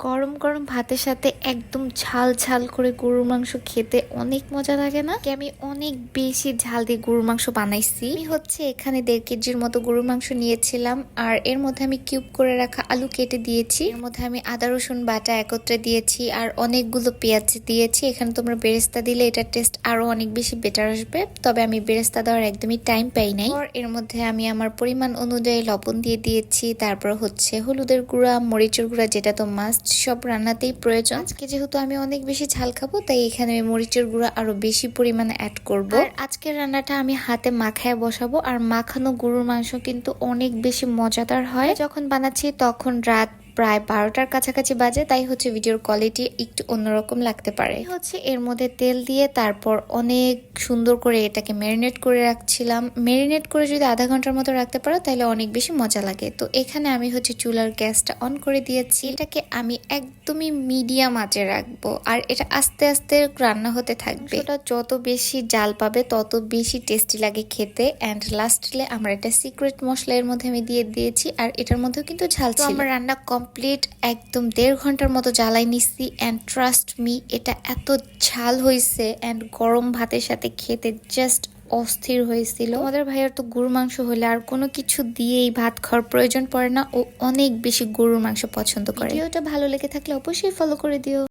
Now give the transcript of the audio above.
গরম গরম ভাতের সাথে একদম ঝাল ঝাল করে গরুর মাংস খেতে অনেক মজা লাগে না? আমি অনেক বেশি ঝাল দিয়ে গরুর মাংস বানাইছি। আমি হচ্ছে এখানে 1.5 কেজির মতো গরুর মাংস নিয়েছিলাম, আর এর মধ্যে আমি কিউব করে রাখা আলু কেটে দিয়েছি। এর মধ্যে আমি আদা রসুন বাটা একত্রে দিয়েছি, আর অনেকগুলো পেঁয়াজ দিয়েছি। এখানে তোমরা বেরেস্তা দিলে এটার টেস্ট আরো অনেক বেশি বেটার আসবে, তবে আমি বেরেস্তা দেওয়ার একদমই টাইম পাই নাই। এর মধ্যে আমি আমার পরিমাণ অনুযায়ী লবণ দিয়ে দিয়েছি, তারপর হচ্ছে হলুদের গুঁড়া, মরিচের গুঁড়া, যেটা তো মাস্ট সব রান্নাতেই প্রয়োজন। আজকে যেহেতু আমি অনেক বেশি ঝাল খাবো, তাই এখানে আমি মরিচের গুঁড়া আরো বেশি পরিমাণে অ্যাড করব। আর আজকের রান্নাটা আমি হাতে মাখায় বসাবো, আর মাখানো গরুর মাংস কিন্তু অনেক বেশি মজাদার হয়। যখন বানাচ্ছি তখন রাত প্রায় 12টার কাছাকাছি বাজে, তাই হচ্ছে ভিডিওর কোয়ালিটি একটু অন্যরকম লাগতে পারে। হচ্ছে এর মধ্যে তেল দিয়ে তারপর অনেক সুন্দর করে এটাকে ম্যারিনেট করে রাখছিলাম। ম্যারিনেট করে যদি আধা ঘন্টার মতো রাখতে পারো তাহলে অনেক বেশি মজা লাগে। তো এখানে আমি হচ্ছে চুলার গ্যাসটা অন করে দিয়েছি। এটাকে আমি একদমই মিডিয়াম আঁচে রাখবো, আর এটা আস্তে আস্তে রান্না হতে থাকবে। এটা যত বেশি জাল পাবে তত বেশি টেস্টি লাগে খেতে। অ্যান্ড লাস্টলে আমার এটা সিক্রেট মশলা এর মধ্যে আমি দিয়ে দিয়েছি, আর এটার মধ্যেও কিন্তু ঝাল ছিল। আমার রান্না কমপ্লিট, একদম 1.5 ঘন্টার মতো জ্বালাই নিচ্ছি। অ্যান্ড ট্রাস্ট মি, এটা এত ঝাল হয়েছে অ্যান্ড গরম ভাতের সাথে খেতে জাস্ট অস্থির হয়েছিল। আমাদের ভাইয়ার তো গরুর মাংস হলে আর কোনো কিছু দিয়েই ভাত খাওয়ার প্রয়োজন পড়ে না, ও অনেক বেশি গরুর মাংস পছন্দ করে। ভিডিওটা ভালো লেগে থাকলে অবশ্যই ফলো করে দিও।